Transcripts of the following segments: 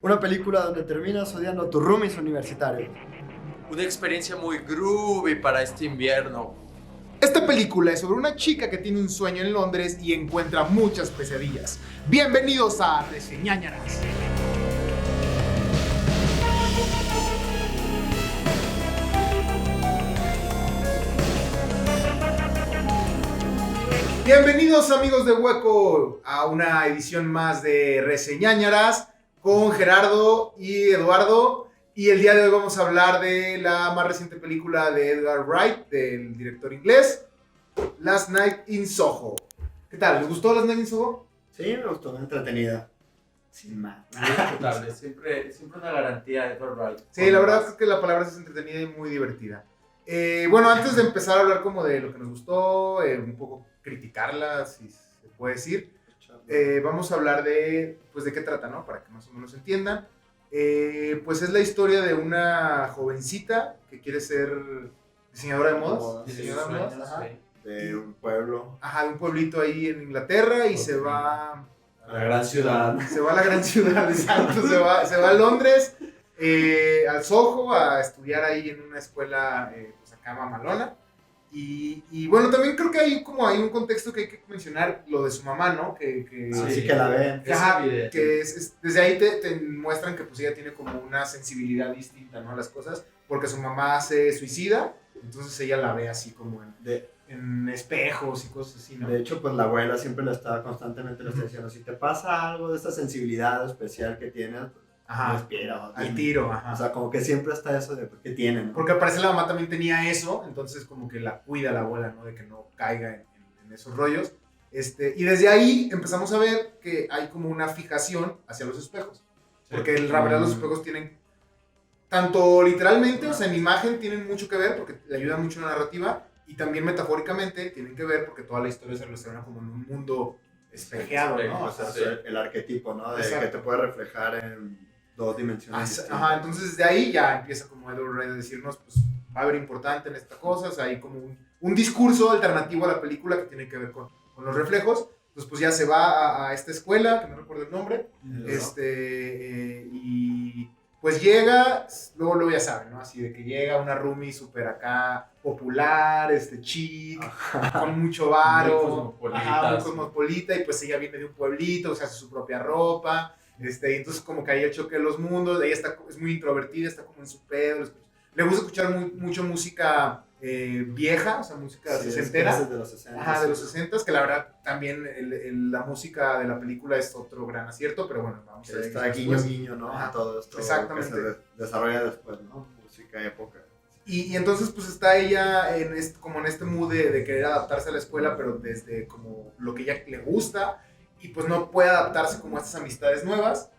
Una película donde terminas odiando a tus roomies universitarios. Una experiencia muy groovy para este invierno. Esta película es sobre una chica que tiene un sueño en Londres y encuentra muchas pesadillas. Bienvenidos a Reseñañaras. Bienvenidos amigos de Hueco a una edición más de Reseñañaras con Gerardo y Eduardo. Y el día de hoy vamos a hablar de la más reciente película de Edgar Wright, del director inglés, Last Night in Soho. ¿Qué tal? ¿Les gustó Last Night in Soho? Sí, me gustó, entretenida. Sin más. Muy disfrutable, siempre una garantía de Edward Wright. Sí, la verdad es que la palabra es entretenida y muy divertida. Bueno, antes de empezar a hablar como de lo que nos gustó, un poco criticarla, si se puede decir, vamos a hablar de, pues, de qué trata, ¿no? Para que más o menos entiendan. Pues es la historia de una jovencita que quiere ser diseñadora de modas. Diseñadora de modas, ajá. De un pueblo. Ajá, de un pueblito ahí en Inglaterra y se va A la gran ciudad. Se va a la gran ciudad, exacto. Se va a Londres, al Soho, a estudiar ahí en una escuela, pues acá mamalona. Y bueno, también creo que hay un contexto que hay que mencionar, lo de su mamá, ¿no? Así que la ven. Ajá, Es evidente. que desde ahí te muestran que pues ella tiene como una sensibilidad distinta, ¿no? A las cosas, porque su mamá se suicida, entonces ella la ve así como en espejos y cosas así, ¿no? De hecho, pues la abuela siempre constantemente le está diciendo, si te pasa algo de esta sensibilidad especial que tienes, pues, Ajá, respira. al tiro, ajá. O sea, como que siempre está eso de que tienen, ¿no? Porque al parecer la mamá también tenía eso, entonces como que la cuida la abuela, ¿no? De que no caiga en esos rollos. Y desde ahí empezamos a ver que hay como una fijación hacia los espejos. Porque la verdad los espejos tienen, tanto literalmente, o sea, en imagen tienen mucho que ver porque le ayuda mucho a la narrativa, y también metafóricamente tienen que ver porque toda la historia se relaciona como en un mundo espejeado, ¿no? O sea, Sí. el arquetipo, ¿no? De Exacto. que te puede reflejar en dos dimensiones distintas. Ajá, entonces desde ahí ya empieza como Edward Wright a decirnos, pues va a haber importante en esta cosa, o sea, hay como un discurso alternativo a la película que tiene que ver con los reflejos. Entonces pues ya se va a esta escuela, que no recuerdo el nombre, y pues llega, luego ya saben, ¿no? Así de que llega una roomie súper acá popular, chic, con mucho varo, Muy cosmopolita, ajá, muy sí. cosmopolita, y pues ella viene de un pueblito, o sea, hace su propia ropa. Entonces como que hay el choque de los mundos, ella es muy introvertida, está como en su pedo, le gusta escuchar mucho música vieja, o sea, música sesentera. De los 60. Ajá, de los 60, que la verdad también la música de la película es otro gran acierto, pero bueno, vamos a ver. Está guiño, ¿no? Ajá, A todo esto exactamente. que se desarrolla después, ¿no? Música, época. Y entonces pues está ella como en este mood de querer adaptarse a la escuela, pero desde como lo que ella le gusta, y pues no puede adaptarse como a estas amistades nuevas,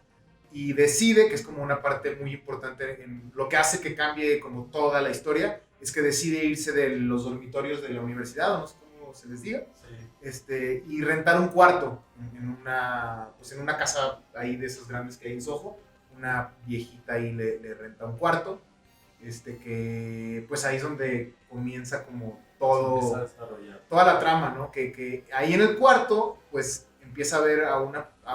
y decide, que es como una parte muy importante en lo que hace que cambie como toda la historia, es que decide irse de los dormitorios de la universidad, o no sé cómo se les diga, y rentar un cuarto en una casa ahí de esas grandes que hay en Soho. Una viejita ahí le renta un cuarto, que pues ahí es donde comienza como Empieza a desarrollar. toda la trama, ¿no? Que ahí en el cuarto, pues empieza a ver a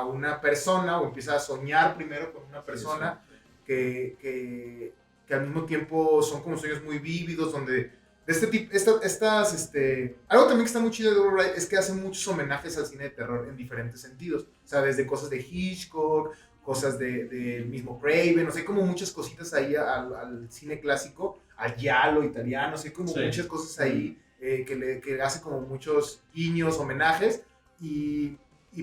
una persona, o empieza a soñar primero con una persona que al mismo tiempo son como sueños muy vívidos, donde de este tipo, algo también que está muy chido de Edward Wright es que hace muchos homenajes al cine de terror en diferentes sentidos, o sea, desde cosas de Hitchcock, cosas del mismo Craven, o sea, hay como muchas cositas ahí al cine clásico, al giallo italiano, o sea, hay como muchas cosas ahí que hace como muchos guiños, homenajes,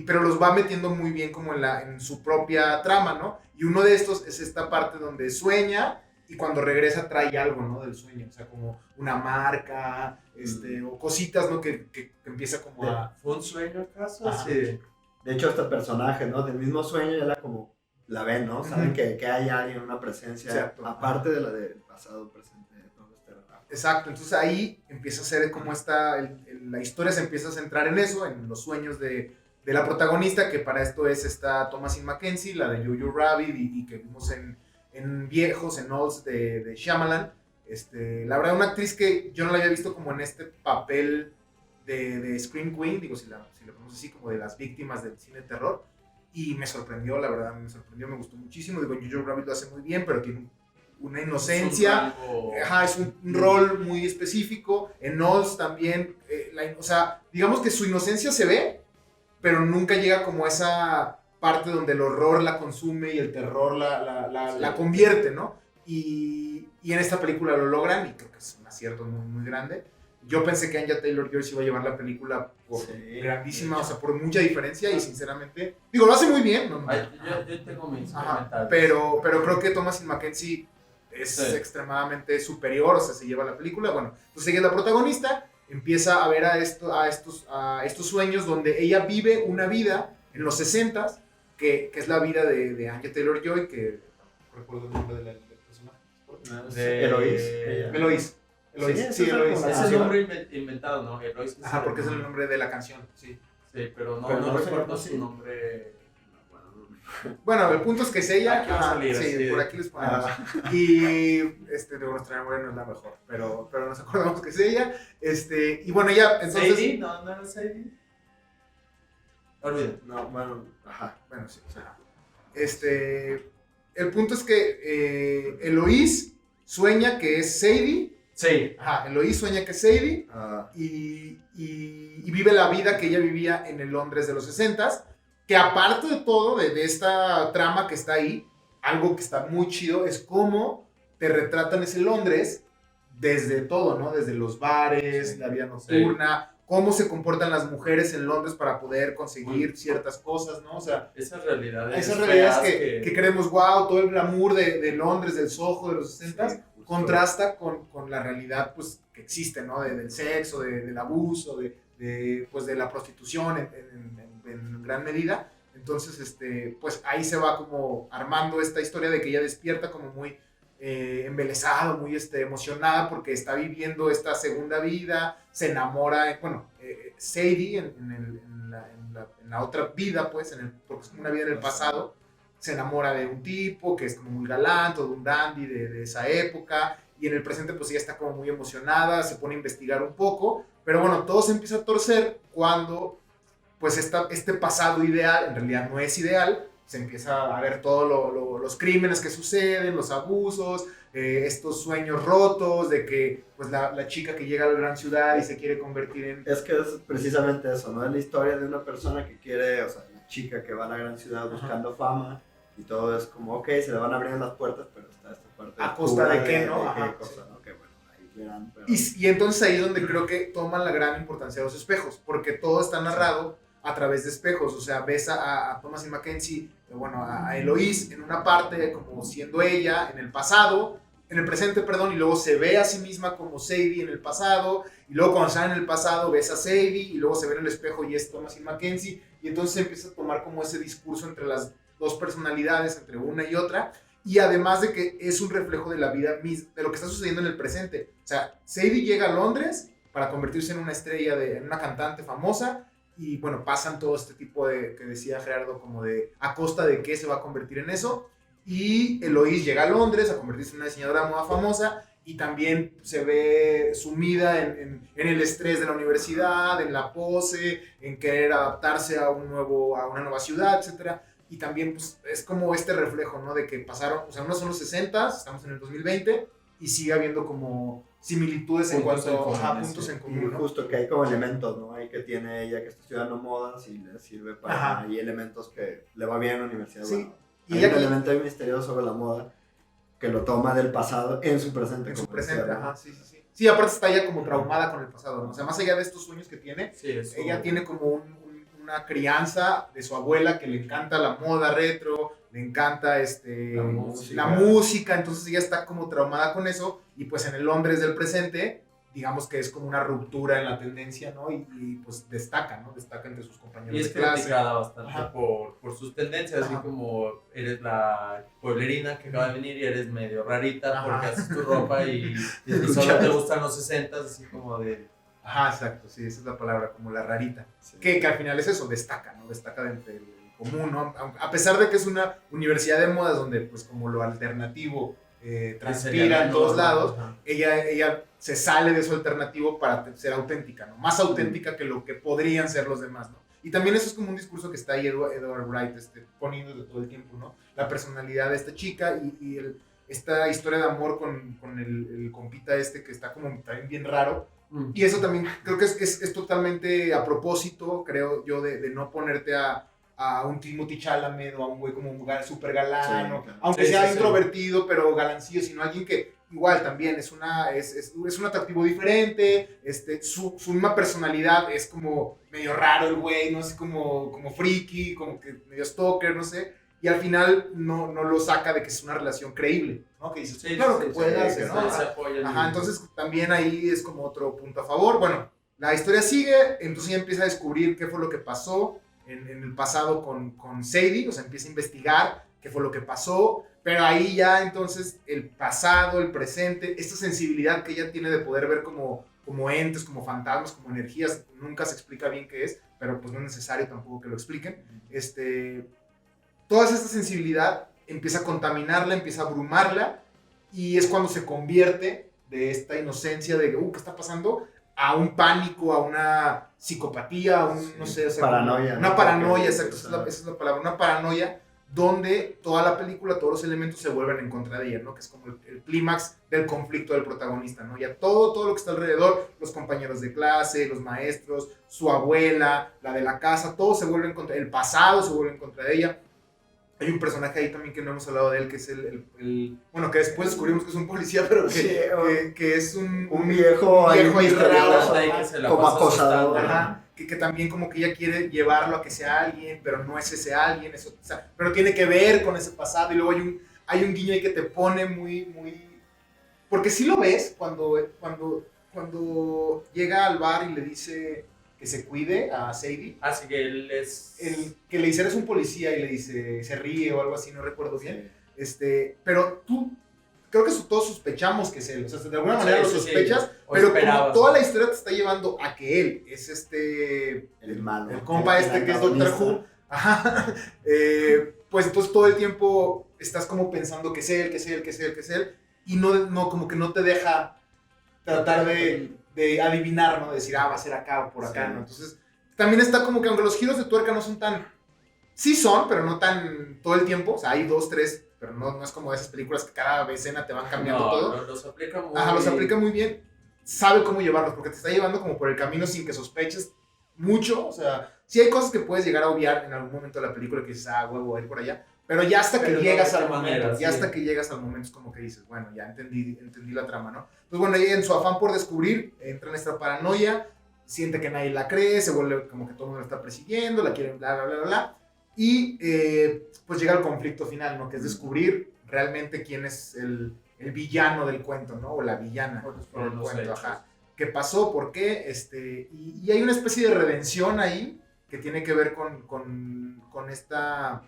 pero los va metiendo muy bien como en su propia trama, ¿no? Y uno de estos es esta parte donde sueña y cuando regresa trae algo, ¿no? Del sueño, o sea, como una marca, o cositas, ¿no? Que empieza como a... ¿Fue un sueño acaso? Ajá. Sí. De hecho, este personaje, ¿no? Del mismo sueño ya la ven, ¿no? Saben que hay alguien, una presencia, Exacto. aparte de la del pasado, presente, todo este relajo. Exacto, entonces ahí empieza a ser como la historia se empieza a centrar en eso, en los sueños de la protagonista, que para esto es esta Thomasin McKenzie, la de Jojo Rabbit, y que vimos en Viejos, en Olds de Shyamalan. La verdad, una actriz que yo no la había visto como en este papel de Scream Queen, digo, si la ponemos así, como de las víctimas del cine de terror. y me sorprendió, la verdad, me gustó muchísimo. Digo, Jojo Rabbit lo hace muy bien, pero tiene una inocencia, es un rol muy específico. En Oz también, o sea, digamos que su inocencia se ve, pero nunca llega como a esa parte donde el horror la consume y el terror la convierte, ¿no? Y en esta película lo logran, y creo que es un acierto muy, muy grande. Yo pensé que Anya Taylor-Joy se iba a llevar la película por grandísima, o sea, por mucha diferencia, y sinceramente, digo, lo hace muy bien, ¿no? Yo tengo mis comentarios. Pero creo que Thomasin McKenzie es extremadamente superior, o sea, se lleva la película. Bueno, entonces ella es la protagonista, empieza a ver a estos sueños donde ella vive una vida en los 60s, que es la vida de Anya Taylor-Joy, que no recuerdo el nombre del personaje. Eloise. Sí, Eloise. Es el nombre inventado, ¿no? Eloise. Ajá, porque es el nombre de la canción, sí. Sí, pero no recuerdo su nombre. Bueno, el punto es que es ella. Aquí va a salir, sí, por aquí les ponemos. Y nuestra memoria no es la mejor, pero nos acordamos que es ella. Y bueno, ya, entonces. ¿Sadie? ¿No era Sadie? Olvídate. No, bueno, Bueno, sí. El punto es que Eloise sueña que es Sadie. Sí. Eloise sueña que es Sadie. Y vive la vida que ella vivía en el Londres de los 60s. Que aparte de todo, de esta trama que está ahí, algo que está muy chido es cómo te retratan ese Londres desde todo, ¿no? Desde los bares, la vida nocturna, cómo se comportan las mujeres en Londres para poder conseguir ciertas cosas, ¿no? O sea, esas realidades que creemos, wow, todo el glamour de Londres, del Soho de los 60s, contrasta con la realidad, pues, que existe, ¿no? Del sexo, del abuso, pues, de la prostitución en gran medida. Entonces, pues ahí se va como armando esta historia de que ella despierta como muy embelesada, muy emocionada porque está viviendo esta segunda vida, se enamora, Sadie en la otra vida, pues, porque es como una vida en el pasado, se enamora de un tipo que es como muy galán, todo un dandy de esa época, y en el presente pues ella está como muy emocionada, se pone a investigar un poco, pero bueno, todo se empieza a torcer cuando pues este pasado ideal en realidad no es ideal, se empieza a ver todos los crímenes que suceden, los abusos, estos sueños rotos de que pues la chica que llega a la gran ciudad y se quiere convertir en... Es que es precisamente eso, ¿no? Es la historia de una persona que quiere, o sea, la chica que va a la gran ciudad buscando fama, y todo es como, ok, se le van abriendo las puertas, pero está esta parte... ¿A costa de qué, no? De qué cosa, ¿no? Que bueno, ahí verán, pero... Y entonces ahí es donde creo que toman la gran importancia de los espejos, porque todo está narrado a través de espejos, o sea, ves a Thomasin McKenzie, a Eloise en una parte como siendo ella en el pasado, en el presente, perdón, y luego se ve a sí misma como Sadie en el pasado, y luego cuando está en el pasado ves a Sadie, y luego se ve en el espejo y es Thomasin McKenzie, y entonces empieza a tomar como ese discurso entre las dos personalidades, entre una y otra, y además de que es un reflejo de la vida misma, de lo que está sucediendo en el presente. O sea, Sadie llega a Londres para convertirse en una estrella, en una cantante famosa, y bueno, pasan todo este tipo de, que decía Gerardo, como de a costa de qué se va a convertir en eso. Y Eloise llega a Londres a convertirse en una diseñadora de moda famosa y también se ve sumida en el estrés de la universidad, en la pose, en querer adaptarse a una nueva ciudad, etc. Y también pues, es como este reflejo, ¿no? De que pasaron, o sea, unos son los 60, estamos en el 2020 y sigue habiendo como similitudes en cuanto a puntos en común, ¿no? Justo que hay como elementos, ¿no? Ahí que tiene ella que está estudiando modas y le sirve para... Hay elementos que le va bien en la universidad. Sí. Bueno, hay un elemento ahí misterioso sobre la moda que lo toma del pasado en su presente. En su presente, sí. Sí, aparte está ella como traumada con el pasado, ¿no? O sea, más allá de estos sueños que tiene, ella tiene como una crianza de su abuela que le encanta la moda retro, le encanta la música, entonces ella está como traumada con eso, y pues en el Londres del presente, digamos que es como una ruptura en la tendencia, ¿no? Y pues destaca, ¿no? Destaca entre sus compañeros de clase. Y es criticada bastante por sus tendencias, así como eres la pueblerina que acaba de venir y eres medio rarita porque haces tu ropa y solo te gustan los 60s, así como de... Exacto, sí, esa es la palabra, como la rarita. Sí. Que al final es eso, destaca, ¿no? Destaca de entre el común, ¿no? A pesar de que es una universidad de modas donde, pues, como lo alternativo transpira en todos lados, ella se sale de su alternativo para ser auténtica, ¿no? Más auténtica que lo que podrían ser los demás, ¿no? Y también eso es como un discurso que está ahí Edward Wright poniendo de todo el tiempo, ¿no? La personalidad de esta chica y esta historia de amor con el compita que está como también bien raro. Y eso también creo que es totalmente a propósito, creo yo, de no ponerte a un Timothée Chalamet o a un güey como un súper galán, Sí, o, claro. aunque Sí, sea sí, introvertido, pero galancillo, sino alguien que igual también es un atractivo diferente, su misma personalidad es como medio raro el güey, no sé, como freaky, como que medio stalker, no sé, y al final no lo saca de que es una relación creíble, ¿no? Que dices, Sí, claro sí, que puede sí, darse, que ¿no? se apoyan. Ajá, entonces también ahí es como otro punto a favor. Bueno, la historia sigue, entonces ya empieza a descubrir qué fue lo que pasó en el pasado con Sadie, o sea, empieza a investigar qué fue lo que pasó, pero ahí ya entonces el pasado, el presente, esta sensibilidad que ella tiene de poder ver como entes, como fantasmas, como energías, nunca se explica bien qué es, pero pues no es necesario tampoco que lo expliquen. Toda esta sensibilidad empieza a contaminarla, empieza a abrumarla, y es cuando se convierte de esta inocencia de, ¿qué está pasando?, a un pánico, a una psicopatía, a un, no sé, o sea, paranoia. una ¿no? paranoia, Porque, exacto, esa es la palabra, una paranoia donde toda la película, todos los elementos se vuelven en contra de ella, ¿no? Que es como el clímax del conflicto del protagonista, ¿no? Ya todo lo que está alrededor, los compañeros de clase, los maestros, su abuela, la de la casa, todo se vuelve en contra, el pasado se vuelve en contra de ella. Hay un personaje ahí también que no hemos hablado de él, que es bueno, que después descubrimos que es un policía, pero que es un viejo ahí misterioso, raro, como acosador. Ajá, que también como que ella quiere llevarlo a que sea alguien, pero no es ese alguien, eso, o sea, pero tiene que ver con ese pasado, y luego hay un guiño ahí que te pone muy, porque sí lo ves cuando llega al bar y le dice que se cuide a Sadie. Así que él es... El que le dice, eres un policía, y le dice, se ríe o algo así, no recuerdo bien. Pero creo que todos sospechamos que es él, o sea, de alguna manera lo sospechas, pero como toda la historia te está llevando a que él es el malo, el compa que es Doctor Who, ajá, pues entonces todo el tiempo estás como pensando que es él, y no como que no te deja tratar de adivinar, ¿no? De decir, va a ser acá o por acá, ¿no? Entonces, también está como que aunque los giros de tuerca no son tan... Sí son, pero no tan todo el tiempo. O sea, hay 2, 3, pero no es como esas películas que cada escena te van cambiando todo. Los aplica muy... Ajá, los aplica muy bien. Sabe cómo llevarlos, porque te está llevando como por el camino sin que sospeches mucho. O sea, sí hay cosas que puedes llegar a obviar en algún momento de la película que dices, huevo, ir por allá. Pero ya hasta que llegas al momento, hasta que llegas al momento es como que dices, bueno, ya entendí la trama, ¿no? Pues bueno, ella en su afán por descubrir, entra en esta paranoia, siente que nadie la cree, se vuelve como que todo el mundo la está persiguiendo, la quieren bla, bla, bla, bla, y pues llega el conflicto final, ¿no? Que es descubrir realmente quién es el villano del cuento, ¿no? O la villana del cuento, ajá. ¿Qué pasó? ¿Por qué? Y hay una especie de redención ahí que tiene que ver con esta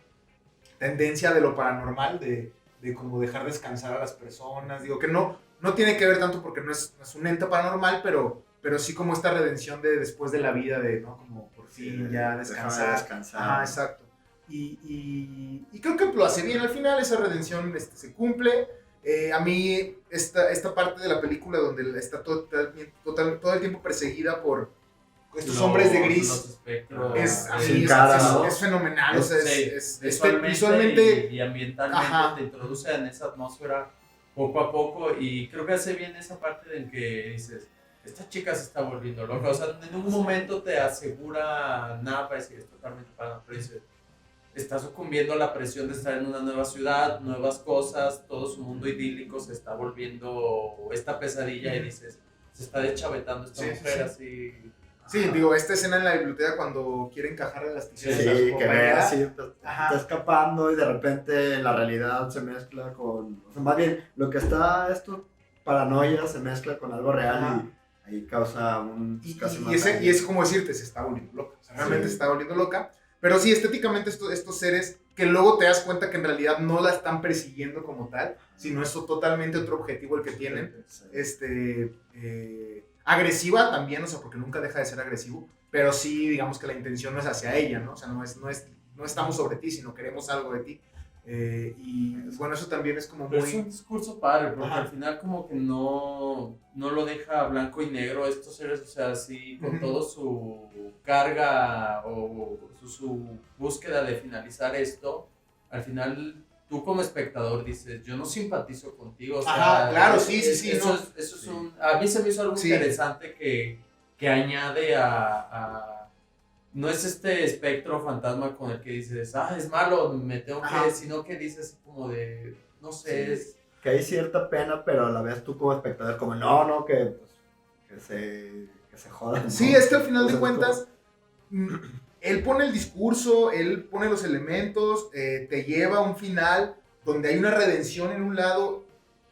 tendencia de lo paranormal, de como dejar descansar a las personas. Digo que no tiene que ver tanto porque no es un ente paranormal, pero sí como esta redención de después de la vida, de, ¿no? Como por fin ya descansar. Ajá, exacto. Y creo que lo hace bien al final, esa redención se cumple. A mí esta parte de la película donde está todo el tiempo perseguida por estos hombres de gris es fenomenal, o sea, visualmente y ambientalmente te introduce en esa atmósfera poco a poco, y creo que hace bien esa parte en que dices, esta chica se está volviendo loca, o sea, en un momento te asegura, nada parece que es totalmente para, pero dices, está sucumbiendo a la presión de estar en una nueva ciudad, nuevas cosas, todo su mundo idílico se está volviendo esta pesadilla, y dices, se está deschavetando esta mujer así. Sí, digo, esta escena en la biblioteca cuando quiere encajarle las tijeras. Sí, que ve así, está escapando y de repente la realidad se mezcla con... O sea, más bien, lo que está paranoia se mezcla con algo real y ahí causa un... Y es como decirte, se está volviendo loca. O sea, realmente se está volviendo loca. Pero sí, estéticamente estos seres que luego te das cuenta que en realidad no la están persiguiendo como tal, sino es totalmente otro objetivo el que tienen. Agresiva también, o sea, porque nunca deja de ser agresivo, pero sí, digamos que la intención no es hacia ella, ¿no? O sea, no estamos sobre ti, sino queremos algo de ti. Y bueno, eso también es como Pero muy... es un discurso padre, porque Ajá. al final como que no lo deja blanco y negro estos seres, o sea, sí, con todo su carga o su búsqueda de finalizar esto, al final tú como espectador dices, yo no simpatizo contigo, o sea, Ajá, claro, sí, eso ¿no? es a mí se me hizo algo interesante que añade no es este espectro fantasma con el que dices, es malo, me tengo que, sino que dices como de, no sé, es... Que hay cierta pena, pero a la vez tú como espectador, como, no, que se jodan. Sí, ¿no? es que al final de cuentas, como... él pone el discurso, él pone los elementos, te lleva a un final donde hay una redención en un lado,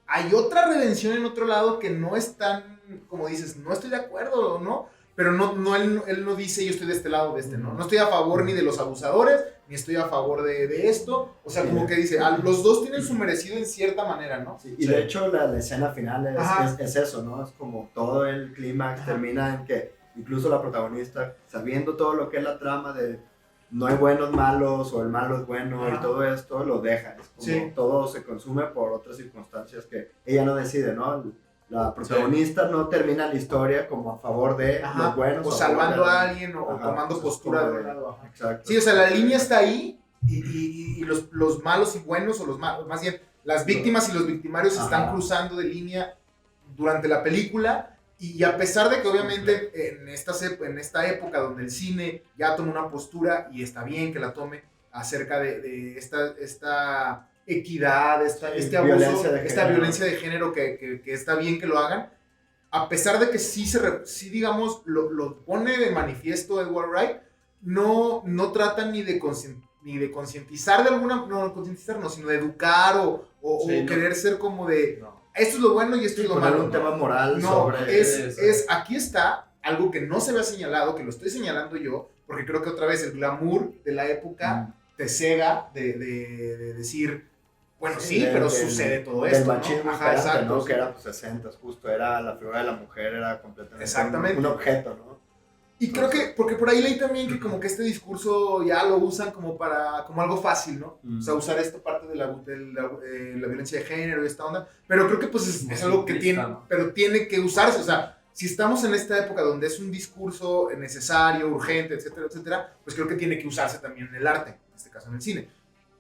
hay otra redención en otro lado que no es tan, como dices, no estoy de acuerdo, ¿no? Pero él no dice yo estoy de este lado, de este, ¿no? No estoy a favor ni de los abusadores, ni estoy a favor de esto. O sea, como que dice, los dos tienen su merecido en cierta manera, ¿no? Sí, y de hecho la escena final es eso, ¿no? Es como todo el clímax termina en que incluso la protagonista, sabiendo todo lo que es la trama de no hay buenos malos o el malo es bueno y todo esto, lo deja. Es como todo se consume por otras circunstancias que ella no decide, ¿no? La protagonista no termina la historia como a favor de los buenos. O salvando a alguien o tomando postura de un lado. Exacto. Sí, o sea, la línea está ahí y los malos y buenos, o los malos, más bien, las víctimas y los victimarios se están cruzando de línea durante la película. Y a pesar de que obviamente en esta época donde el cine ya toma una postura, y está bien que la tome, acerca de esta equidad, este abuso, esta violencia de género que está bien que lo hagan, a pesar de que sí digamos, lo pone de manifiesto Edgar Wright, no tratan ni de concientizar de alguna, no concientizar, no, sino de educar o querer ser como de... No. Esto es lo bueno y esto es lo malo. Un tema moral sobre aquí está algo que no se ve señalado, que lo estoy señalando yo, porque creo que otra vez el glamour de la época te cega de decir, bueno, sí, pero sucede todo esto, del machismo, ¿no? Ajá, exacto. ¿no? Que era pues 60, justo, era la figura de la mujer, era completamente un objeto, ¿no? Y creo que, porque por ahí leí también que como que este discurso ya lo usan como algo fácil, ¿no? O sea, usar esta parte de la violencia de género y esta onda, pero creo que pues es algo que tiene que usarse, o sea, si estamos en esta época donde es un discurso necesario, urgente, etcétera, etcétera, pues creo que tiene que usarse también en el arte, en este caso en el cine.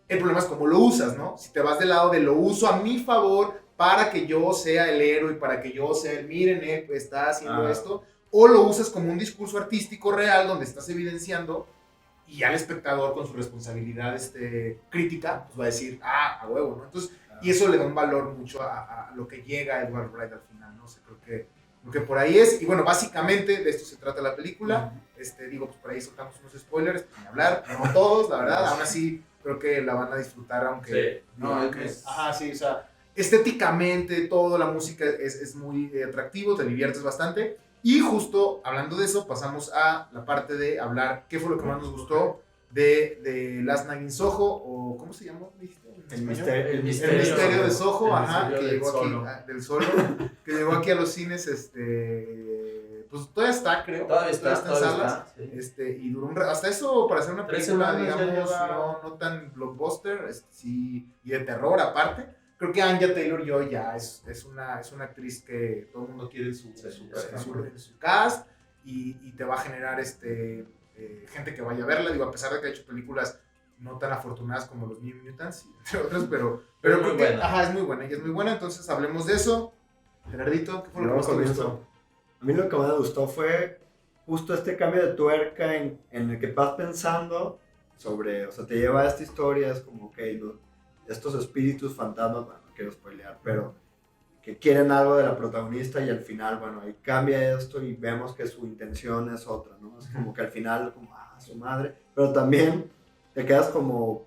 El problema es cómo lo usas, ¿no? Si te vas del lado de lo uso a mi favor para que yo sea el héroe y para que yo sea el, miren, él está haciendo esto, o lo usas como un discurso artístico real donde estás evidenciando y ya el espectador con su responsabilidad crítica pues va a decir, a huevo, ¿no? Entonces, y eso le da un valor mucho a lo que llega a Edgar Wright al final, ¿no? O sea, creo que por ahí es, y bueno, básicamente de esto se trata la película. Digo, pues por ahí soltamos unos spoilers, ni hablar, no todos, la verdad, aún así creo que la van a disfrutar, aunque... Sí, no, Ajá, sí, o sea, estéticamente todo, la música es muy atractivo, te diviertes bastante. Y justo hablando de eso, pasamos a la parte de hablar qué fue lo que más nos gustó de Last Night in Soho, o ¿cómo se llamó? El misterio de Soho, que llegó Solo. aquí, del Solo, que llegó aquí a los cines, pues todavía está, creo. Todavía está en salas. Sí. Y duró hasta eso, para hacer una película, digamos, lleva... no tan blockbuster, sí, y de terror aparte. Creo que Anya Taylor-Joy ya es una actriz que todo el mundo quiere en su cast, y te va a generar gente que vaya a verla. Digo, a pesar de que ha hecho películas no tan afortunadas como los New Mutants, entre otras, pero creo que es muy buena. Ella es muy buena, entonces hablemos de eso. Gerardito, ¿qué fue lo que más te gustó? A mí lo que más me gustó fue justo este cambio de tuerca en el que vas pensando sobre, o sea, te lleva a esta historia, es como que estos espíritus fantasmas, bueno, no quiero spoilear, pero que quieren algo de la protagonista y al final, bueno, ahí cambia esto y vemos que su intención es otra, ¿no? Es como que al final, como, su madre, pero también te quedas como,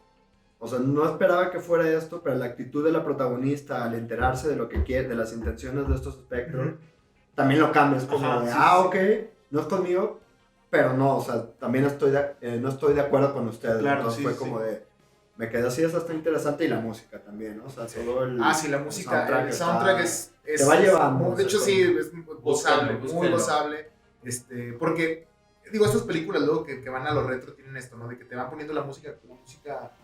o sea, no esperaba que fuera esto, pero la actitud de la protagonista al enterarse de lo que quiere, de las intenciones de estos espectros, también lo cambia, es como ok, no es conmigo, pero no, o sea, también no estoy de acuerdo con ustedes, claro, entonces fue como de... Me quedé así, eso está interesante, y la música también, ¿no? O sea, todo el... sí, la música, el soundtrack te va llevando. De hecho, sí, es gozable, muy gozable. Porque digo, estas películas luego que van a lo retro tienen esto, ¿no? De que te van poniendo la música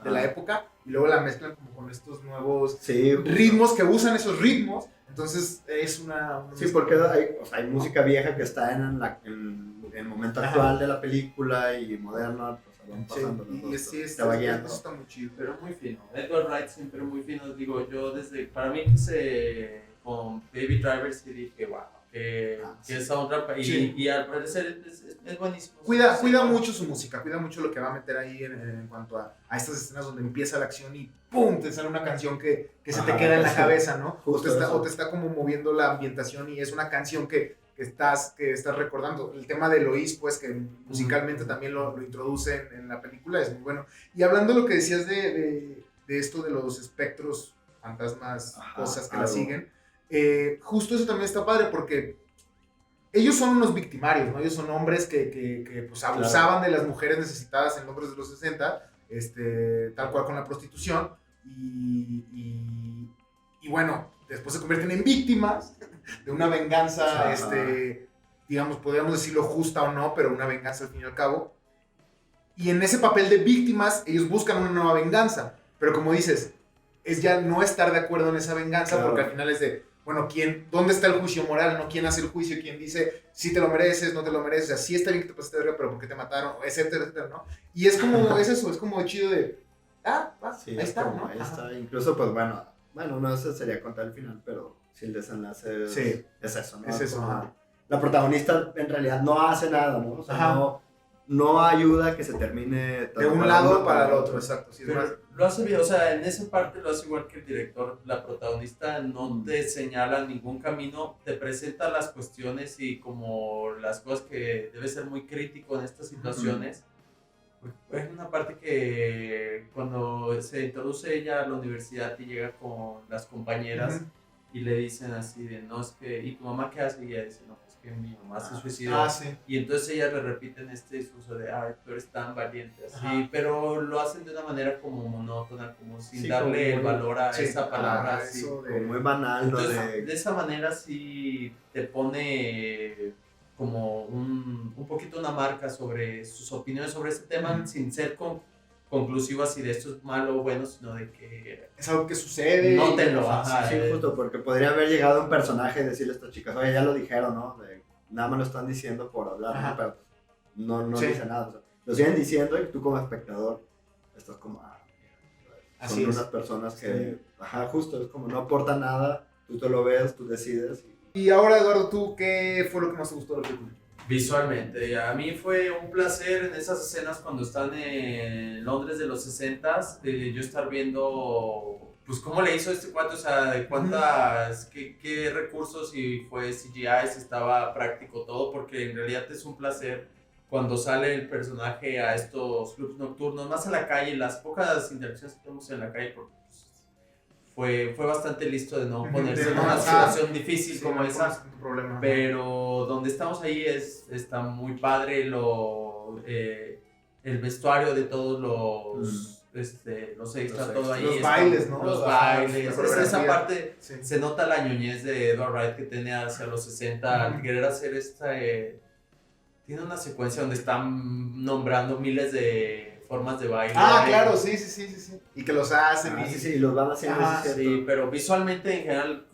de la época y luego la mezclan como con estos nuevos ritmos que usan esos ritmos. Entonces es una sí, porque hay música vieja que está en el momento actual de la película y moderna, pues van pasando los dos. Sí, eso está muy chido. Pero muy fino. Edgar Wright siempre muy fino. Digo, yo para mí con Baby Driver sí dije, wow, que esa otra, y al parecer es buenísimo. Cuida mucho su música, cuida mucho lo que va a meter ahí en cuanto a estas escenas donde empieza la acción y ¡pum! Te sale una canción que se te queda en la cabeza, ¿no? O te está como moviendo la ambientación y es una canción que estás recordando. El tema de Eloís, pues, que musicalmente también lo introduce en la película, es muy bueno. Y hablando de lo que decías de esto de los espectros, fantasmas, cosas que la siguen, justo eso también está padre porque ellos son unos victimarios, ¿no? Ellos son hombres que pues abusaban de las mujeres necesitadas en Londres de los 60, tal cual con la prostitución, y bueno, después se convierten en víctimas de una venganza, digamos, podríamos decirlo justa o no, pero una venganza al fin y al cabo. Y en ese papel de víctimas, ellos buscan una nueva venganza, pero como dices, es ya no estar de acuerdo en esa venganza, porque al final es de, bueno, ¿dónde está el juicio moral? ¿No? ¿Quién hace el juicio? ¿Quién dice si te lo mereces, no te lo mereces? O sea, sí está bien que te pasaste de verga, pero ¿por qué te mataron? Etcétera, etcétera, ¿no? Y es como, es eso, es como chido de, sí, ahí está, ¿no? Ahí está, incluso pues bueno, no eso sería contar el final, pero si el desenlace es eso, ¿no? Es eso, la protagonista en realidad no hace nada, ¿no? O sea, no ayuda a que se termine de un lado para el otro, exacto. Sí, lo hace bien, o sea, en esa parte lo hace igual que el director. La protagonista no te señala ningún camino, te presenta las cuestiones y como las cosas que debe ser muy crítico en estas situaciones. Es una parte que cuando se introduce ella a la universidad y llega con las compañeras y le dicen así de, no, es que, ¿y tu mamá qué hace? Y ella dice, no, pues que mi mamá se suicidó. Y entonces ellas le repiten este discurso de, ay, tú eres tan valiente, así, pero lo hacen de una manera como monótona, como sin darle el valor a esa palabra, así. Como muy banal. Entonces, de esa manera sí te pone como un poquito una marca sobre sus opiniones sobre este tema, sin ser conclusivas y de esto es malo o bueno, sino de que es algo que sucede. No te lo sí, justo, porque podría haber llegado un personaje y decirle a estas chicas, oye, ya lo dijeron, ¿no? Nada más lo están diciendo por hablar, ¿no? Pero no dice nada. O sea, lo siguen diciendo y tú como espectador estás como, son unas personas que, justo, es como no aporta nada, tú te lo ves, tú decides. Y ahora, Eduardo, ¿tú qué fue lo que más te gustó de la película? Visualmente, a mí fue un placer en esas escenas cuando están en Londres de los 60s, yo estar viendo, pues cómo le hizo este cuate, o sea, de cuántas, qué recursos, si fue CGI, si estaba práctico todo, porque en realidad es un placer cuando sale el personaje a estos clubs nocturnos, más en la calle, las pocas interacciones que tenemos en la calle, porque fue bastante listo de no ponerse en una situación difícil como esa, pero donde estamos ahí está muy padre el vestuario de todos los extras, todo ahí. Los bailes, ¿no? Los bailes, esa parte se nota la ñoñez de Edgar Wright que tenía hacia los 60 al querer hacer tiene una secuencia donde están nombrando miles de formas de baile. Claro, sí. Y que los hacen. Sí, los van haciendo. Sí, pero visualmente en general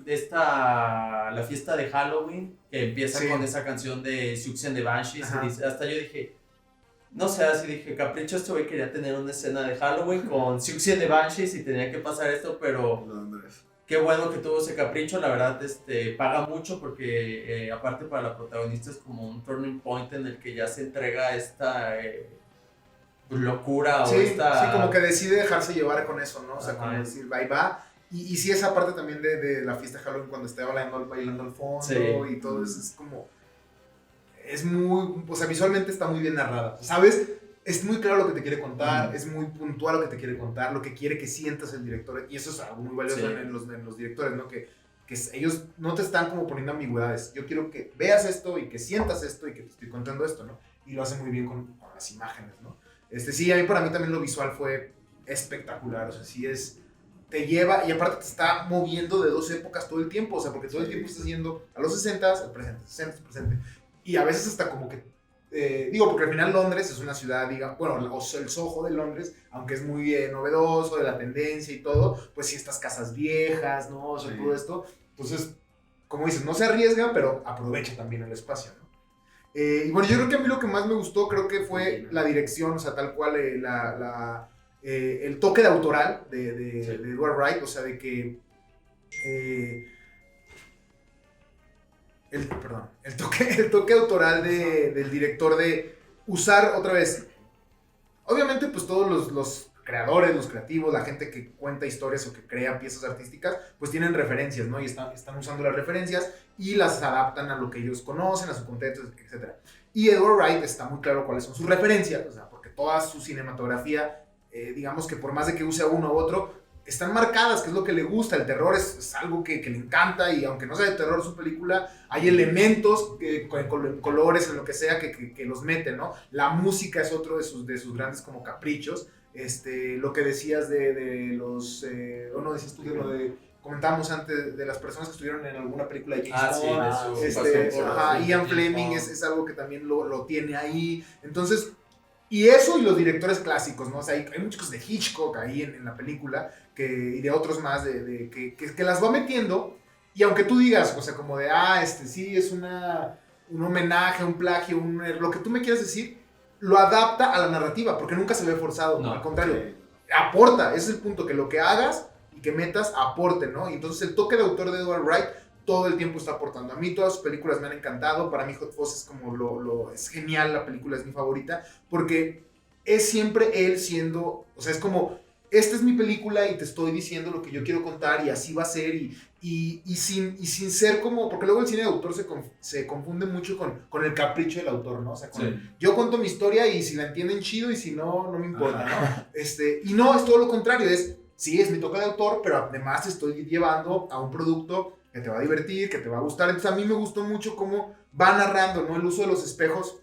la fiesta de Halloween, que empieza con esa canción de Siouxsie and the Banshees, hasta yo dije, no sé, así dije, capricho, este güey quería tener una escena de Halloween con Siouxsie and the Banshees y tenía que pasar esto, pero qué bueno que tuvo ese capricho, la verdad paga mucho porque aparte para la protagonista es como un turning point en el que ya se entrega esta locura o esta... Sí, como que decide dejarse llevar con eso, ¿no? O sea, como decir, ahí va. Y sí, esa parte también de la fiesta de Halloween cuando está bailando al fondo y todo eso, es como... Es muy... O sea, visualmente está muy bien narrada, ¿sabes? Es muy claro lo que te quiere contar, es muy puntual lo que te quiere contar, lo que quiere que sientas el director. Y eso es algo muy valioso en los directores, ¿no? Que ellos no te están como poniendo ambigüedades. Yo quiero que veas esto y que sientas esto y que te estoy contando esto, ¿no? Y lo hace muy bien con las imágenes, ¿no? Sí, para mí también lo visual fue espectacular, o sea, sí te lleva y aparte te está moviendo de dos épocas todo el tiempo, o sea, porque todo el tiempo estás yendo a los 60s, al presente, 60s, presente, y a veces hasta como que digo, porque al final Londres es una ciudad, bueno, el Soho de Londres, aunque es muy novedoso de la tendencia y todo, pues sí, estas casas viejas, ¿no? O sea, todo esto. Entonces, como dices, no se arriesga, pero aprovecha también el espacio, ¿no? Y bueno, yo creo que a mí lo que más me gustó, creo que fue la dirección, o sea, tal cual, el toque de autoral de Edgar Wright, o sea, de que... el toque autoral del director de usar otra vez, obviamente pues todos los creadores, los creativos, la gente que cuenta historias o que crea piezas artísticas, pues tienen referencias, ¿no? Y están usando las referencias y las adaptan a lo que ellos conocen, a su contexto, etc. Y Edgar Wright está muy claro cuáles son sus referencias, o sea, porque toda su cinematografía, digamos que por más de que use a uno u otro, están marcadas, que es lo que le gusta. El terror es algo que le encanta, y aunque no sea de terror su película, hay elementos, colores, en lo que sea, que los meten, ¿no? La música es otro de sus grandes como caprichos. Lo que decías de los... o no decías tú de lo de... Comentábamos antes de las personas que estuvieron en alguna película de James Bond. Ian Fleming es algo que también lo tiene ahí. Entonces... Y eso y los directores clásicos, ¿no? O sea, hay muchos de Hitchcock ahí en la película, y de otros más, que las va metiendo, y aunque tú digas, o sea, como de, sí, es un homenaje, un plagio, lo que tú me quieras decir, lo adapta a la narrativa, porque nunca se ve forzado, no, al contrario, aporta, ese es el punto, que lo que hagas y que metas aporte, ¿no? Y entonces el toque de autor de Edgar Wright todo el tiempo está aportando. A mí todas sus películas me han encantado. Para mí Hot Fuzz es como es genial, la película es mi favorita, porque es siempre él siendo, o sea, es como, esta es mi película y te estoy diciendo lo que yo quiero contar y así va a ser, y sin ser como, porque luego el cine de autor se confunde mucho con el capricho del autor, ¿no? O sea, yo cuento mi historia y si la entienden chido y si no, no me importa, ¿no? Y no, es todo lo contrario, sí, es mi toque de autor, pero además te estoy llevando a un producto que te va a divertir, que te va a gustar. Entonces a mí me gustó mucho cómo va narrando, ¿no? El uso de los espejos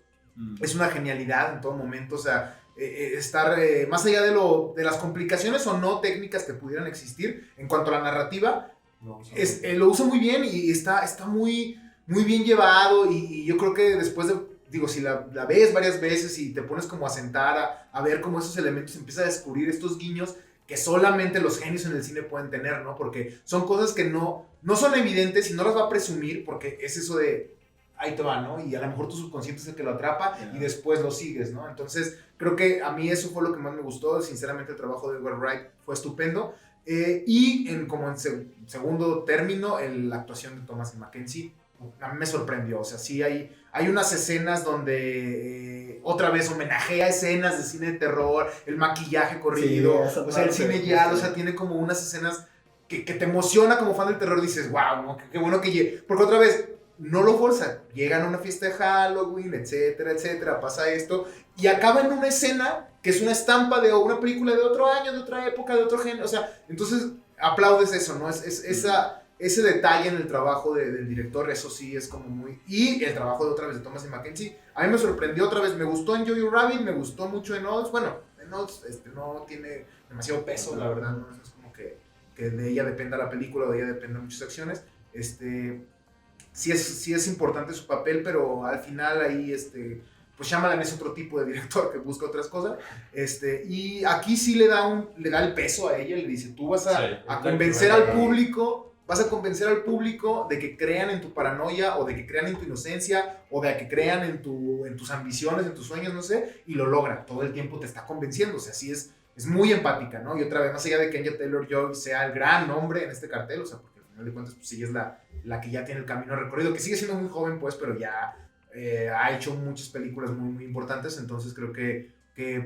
es una genialidad en todo momento, o sea, estar más allá de las complicaciones o no técnicas que pudieran existir en cuanto a la narrativa, lo usa muy bien y está muy, muy bien llevado, y yo creo que después de, digo, si la ves varias veces y te pones como a sentar a ver cómo esos elementos, empiezas a descubrir estos guiños que solamente los genios en el cine pueden tener, ¿no? Porque son cosas que no son evidentes y no las va a presumir, porque es eso de, ahí te va, ¿no? Y a lo mejor tu subconsciente es el que lo atrapa y después lo sigues, ¿no? Entonces, creo que a mí eso fue lo que más me gustó. Sinceramente, el trabajo de Edgar Wright fue estupendo. Y como en segundo término, la actuación de Thomasin McKenzie a mí me sorprendió. O sea, sí hay unas escenas donde otra vez homenajea escenas de cine de terror, el maquillaje corrido, sí, o sea, el cine ya, o sea, tiene como unas escenas que te emociona como fan del terror. Dices, wow, ¿no? Qué bueno que llegue, porque otra vez no lo forzan, llegan a una fiesta de Halloween, etcétera, etcétera, pasa esto y acaba en una escena que es una estampa de una película de otro año, de otra época, de otro género. O sea, entonces aplaudes eso, ¿no? Ese detalle en el trabajo del director, eso sí es como muy... Y el trabajo de otra vez de Thomasin McKenzie, a mí me sorprendió otra vez. Me gustó en Jojo Rabbit, me gustó mucho en Oz. Bueno, en Oz no tiene demasiado peso, la verdad, no es como que de ella dependa la película o de ella dependan muchas acciones. Sí es importante su papel, pero al final ahí, pues Shyamalan es otro tipo de director que busca otras cosas, y aquí sí le da el peso a ella, le dice, tú vas a convencer al público, de que crean en tu paranoia, o de que crean en tu inocencia, o de que crean en tus ambiciones, en tus sueños, no sé, y lo logra, todo el tiempo te está convenciendo. O sea, sí es muy empática, ¿no? Y otra vez, más allá de que Anya Taylor-Joy sea el gran nombre en este cartel, o sea, porque al final de cuentas, pues ella es la que ya tiene el camino recorrido, que sigue siendo muy joven, pues, pero ya ha hecho muchas películas muy, muy importantes. Entonces creo que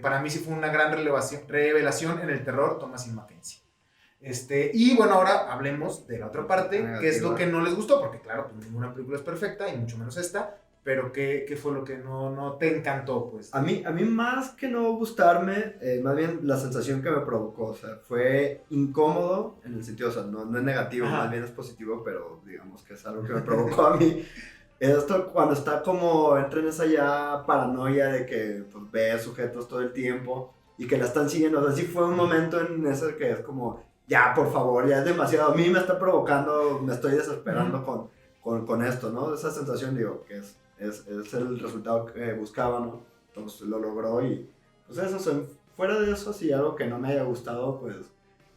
para mí sí fue una gran revelación en el terror, Thomasin McKenzie. Y bueno, ahora hablemos de la otra parte, que es lo que no les gustó, porque claro, pues ninguna película es perfecta, y mucho menos esta, pero ¿qué fue lo que no te encantó, pues? A mí más que no gustarme, más bien la sensación que me provocó, o sea, fue incómodo en el sentido, o sea, no es negativo, más bien es positivo, pero digamos que es algo que me provocó a mí. Esto cuando está como, entra en esa ya paranoia de que pues, ve sujetos todo el tiempo y que la están siguiendo. O sea, sí fue un momento en ese que es como, ya, por favor, ya es demasiado. A mí me está provocando, me estoy desesperando con esto, ¿no? Esa sensación, digo, que es es el resultado que buscaba, ¿no? Entonces lo logró y pues eso, fuera de eso, si algo que no me haya gustado, pues,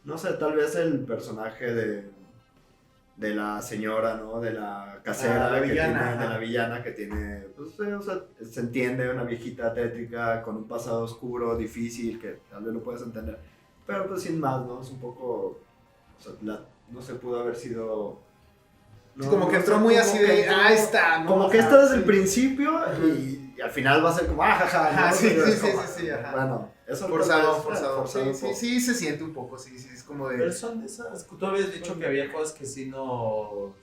no sé, tal vez el personaje de la señora, ¿no? De la casera, la villana, de la villana que tiene, pues, o sea, se entiende, una viejita tétrica con un pasado oscuro, difícil, que tal vez lo puedes entender, pero pues sin más, ¿no? Es un poco, o sea, no se pudo haber sido... No, como que entró muy así de, ahí está, ¿no? Como que está desde el principio y al final va a ser como, jaja, ¿no? Sí, ajá. Bueno, eso forzado. Sí, se siente un poco, sí, es como de... Pero son de esas, tú habías dicho que había cosas que sí lo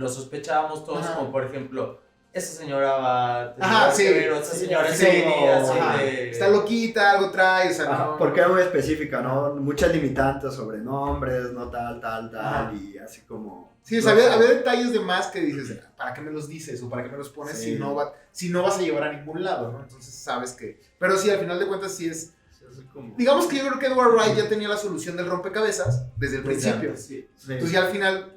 sospechábamos todos, como por ejemplo, esa señora va a tener esa señora es está loquita, algo trae, o sea, no... Porque era muy específica, ¿no? Muchas limitantes sobre nombres, no tal, y así como... Sí, o sea, había detalles de más que dices, ¿para qué me los dices? O ¿para qué me los pones si no vas a llevar a ningún lado, ¿no? Entonces sabes que... Pero sí, al final de cuentas sí es... Digamos que yo creo que Edgar Wright ya tenía la solución del rompecabezas desde el principio. Entonces ya al final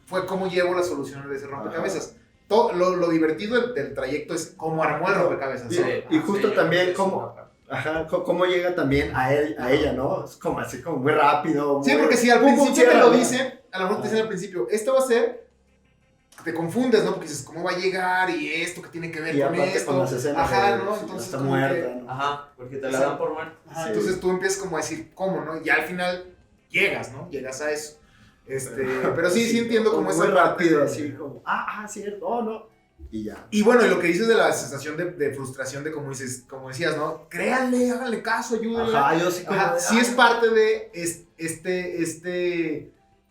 fue cómo llevo la solución de ese rompecabezas. Todo, lo divertido del trayecto es cómo armó el rompecabezas. Sí, y justo también cómo llega también a ella, ¿no? Es como así como muy rápido. Sí, porque si al principio te lo dicen, a lo mejor te dicen al principio, esto va a ser, te confundes, ¿no? Porque dices, ¿cómo va a llegar? Y esto, ¿qué tiene que ver con esto? Con las escenas ¿no? Entonces está muerta, ¿no? Porque te la dan por muerta. Entonces tú empiezas como a decir, ¿cómo, no? Y al final llegas, ¿no? Llegas a eso. Pero sí entiendo cómo es muy rápido, así como, cierto, no. Y ya. Y bueno, y lo que dices de la sensación de frustración de como decías, ¿no? Créanle, háganle caso, ayúdenle. Yo sí como sí es parte de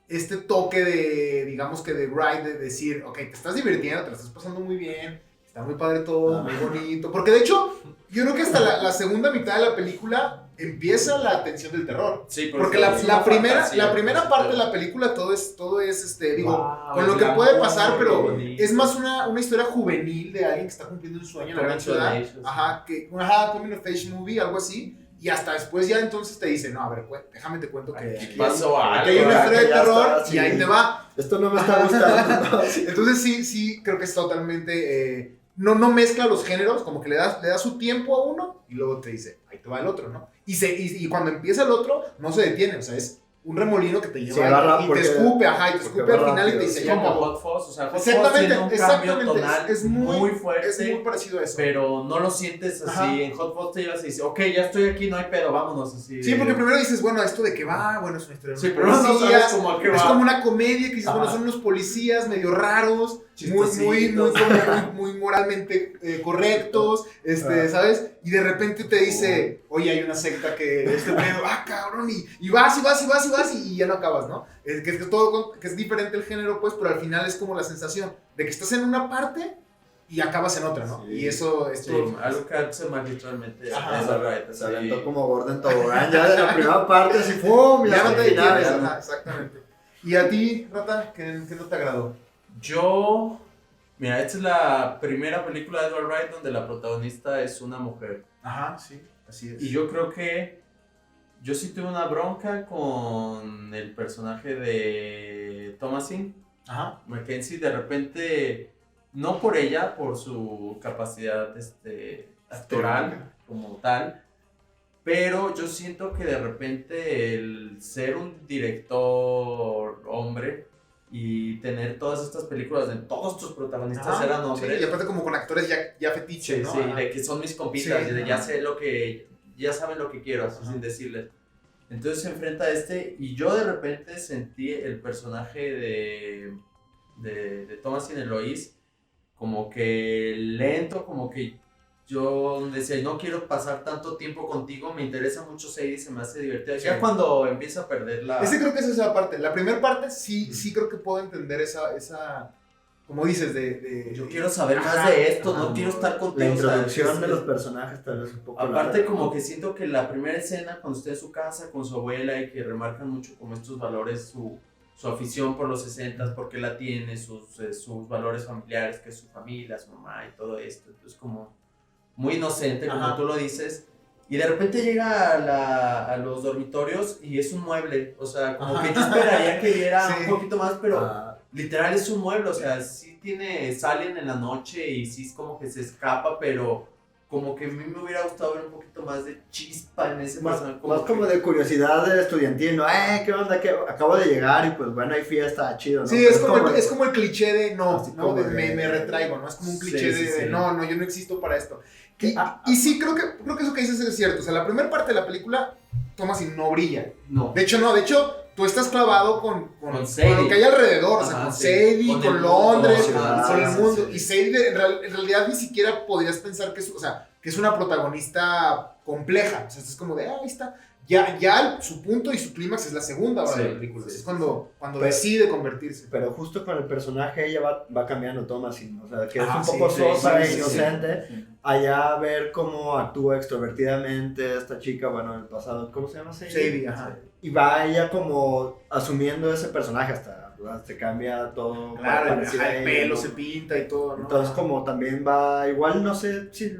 este toque de, digamos que de Wright, de decir, ok, te estás divirtiendo, te la estás pasando muy bien, está muy padre todo, muy bonito. Porque de hecho, yo creo que hasta la segunda mitad de la película empieza la tensión del terror. Sí, porque la primera parte de la película todo es con lo que puede pasar, pero es más una historia juvenil de alguien que está cumpliendo un sueño en la gran ciudad. Coming of age movie, algo así. Y hasta después ya entonces te dice, no, a ver, déjame te cuento que pasó algo. Que hay una historia de terror y ahí te va. Esto no me está gustando. Entonces sí, creo que es totalmente... no mezcla los géneros, como que le da su tiempo a uno y luego te dice, ahí te va el otro, ¿no? Y cuando empieza el otro, no se detiene, o sea, es un remolino que te lleva y te escupe, y te escupe al final y te dice, ya como Hot Fuzz, o sea, Hot exactamente, Fuzz tiene un cambio tonal es muy fuerte, es muy parecido a eso. Pero no lo sientes así, en Hot Fuzz te llevas y dices, ok, ya estoy aquí, no hay pedo, vámonos así. Sí, porque primero dices, bueno, ¿esto de qué va? Bueno, es una historia de pero no sabes cómo a qué va. Es como una comedia que dices, bueno, son unos policías medio raros, muy moralmente correctos, ¿sabes? Y de repente te dice, oye, hay una secta que pedo, cabrón, y vas y ya no acabas, ¿no? Que es diferente el género, pues, pero al final es como la sensación de que estás en una parte y acabas en otra, ¿no? Sí. Y eso es algo que hace magistralmente. Se aventó como Gordon Tobogán, ya de la primera parte, así, ¡pum! Ya no te detienes, exactamente. ¿Y a ti, Rata, qué no te agradó? Mira, esta es la primera película de Edgar Wright donde la protagonista es una mujer. Sí, así es. Y yo creo que yo sí tuve una bronca con el personaje de Thomasin. Mackenzie, de repente, no por ella, por su capacidad actoral como tal, pero yo siento que de repente el ser un director hombre y tener todas estas películas de todos tus protagonistas eran hombres. Sí, y aparte como con actores ya fetiche, ¿no? Sí, de que son mis compitas, y de ya saben lo que quiero, así sin decirles. Entonces se enfrenta a y yo de repente sentí el personaje de Thomasin Eloise como que lento, como que yo decía, no quiero pasar tanto tiempo contigo, me interesa mucho Sadie, se me hace divertida. Ya cuando empieza a perder Ese creo que es esa parte. La primera parte sí creo que puedo entender esa como dices, yo quiero saber más de esto, no quiero estar contigo. La introducción de los personajes tal vez un poco aparte larga. Como que siento que la primera escena cuando está en su casa con su abuela y que remarcan mucho como estos valores, su afición por los 60s, porque la tiene, sus valores familiares, que es su familia, su mamá y todo esto. Entonces como muy inocente, como tú lo dices. Y de repente llega a los dormitorios y es un mueble. O sea, como que yo esperaría que viera un poquito más, pero literal es un mueble, o sea, sí salen en la noche y sí es como que se escapa, pero como que a mí me hubiera gustado ver un poquito más de chispa en ese personaje. Más como de curiosidad de estudiantil, ¿no? ¿Qué onda? Acabo de llegar y pues bueno, hay fiesta, chido, ¿no? Sí, es como el cliché de me retraigo, ¿no? Es como un cliché de no, yo no existo para esto. Y sí, creo que eso que dices es cierto. O sea, la primera parte de la película, Thomas no brilla. No. De hecho, tú estás clavado con lo que hay alrededor. O sea, con Sadie, con Londres, con el mundo. Sí. Y Sadie, en realidad, ni siquiera podrías pensar que es una protagonista compleja. O sea, es como de, ahí está. Ya su punto y su clímax es la segunda hora de la película. Es cuando decide convertirse. Pero justo con el personaje ella va cambiando Thomasin, o sea, que es un poco sosa e inocente. Sí. Allá ver cómo actúa extrovertidamente esta chica, bueno, en el pasado, ¿cómo se llama? Sadie, ajá. Y va ella como asumiendo ese personaje hasta se cambia todo. Claro, el pelo se pinta y todo, ¿no? Entonces como también va, igual no sé si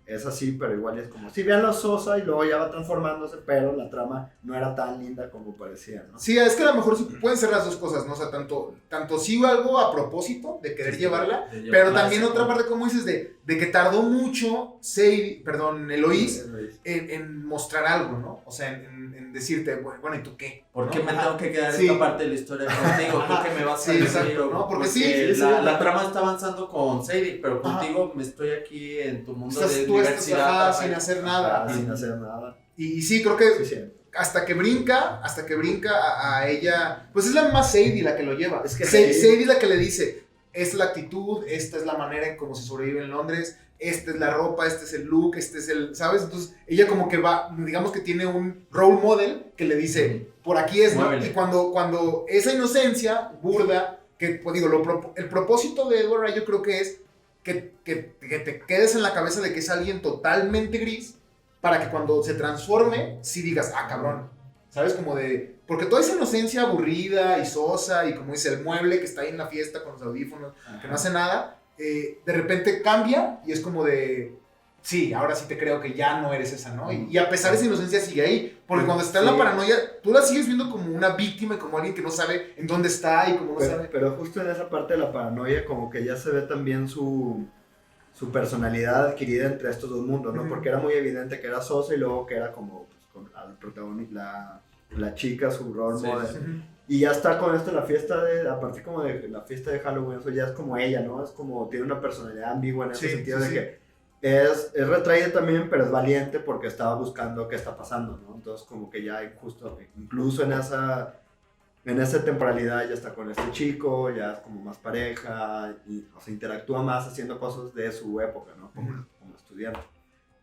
es así, pero igual es como, si vean la sosa y luego ya va transformándose, pero la trama no era tan linda como parecía, ¿no? Sí, es que a lo mejor pueden ser las dos cosas, ¿no? O sea, tanto sí algo a propósito de querer llevarla, pero también otra parte, como dices, de que tardó mucho Eloís en mostrar algo, ¿no? O sea, en decirte, bueno, ¿y tú qué? ¿Por qué me tengo que quedar en esta parte de la historia contigo? ¿Tú qué me vas a decir? Exacto, ¿no? Porque la trama está avanzando con Sadie, pero contigo me estoy aquí en tu mundo de universidad. Sin hacer nada. Sin hacer nada. Y sí, creo que hasta que brinca a ella, pues es la misma Sadie la que lo lleva. Es que Sadie la que le dice, es la actitud, esta es la manera en cómo se sobrevive en Londres, esta es la ropa, este es el look, este es el, ¿sabes? Entonces ella como que va, digamos que tiene un role model que le dice, por aquí es, ¿no? Muévele. Y cuando esa inocencia burda, que pues digo, el propósito de Edward Wright yo creo que es que te quedes en la cabeza de que es alguien totalmente gris, para que cuando se transforme, sí digas, cabrón, ¿sabes? Como de, porque toda esa inocencia aburrida y sosa, y como dice, el mueble que está ahí en la fiesta con los audífonos, que no hace nada, de repente cambia y es como de, sí, ahora sí te creo que ya no eres esa, ¿no? Y a pesar de esa inocencia sigue ahí, porque cuando está en la paranoia, tú la sigues viendo como una víctima y como alguien que no sabe en dónde está y como no sabe. Pero justo en esa parte de la paranoia como que ya se ve también su personalidad adquirida entre estos dos mundos, ¿no? Porque era muy evidente que era sosa y luego que era como pues, con el protagonista, la chica, su role model. Sí. Y ya está con esto la fiesta aparte como de la fiesta de Halloween, eso ya es como ella, ¿no? Es como, tiene una personalidad ambigua en ese sentido de que es retraída también, pero es valiente porque estaba buscando qué está pasando, ¿no? Entonces como que ya justo, incluso en esa temporalidad ya está con este chico, ya es como más pareja, y, o sea, interactúa más haciendo cosas de su época, ¿no? Como estudiante.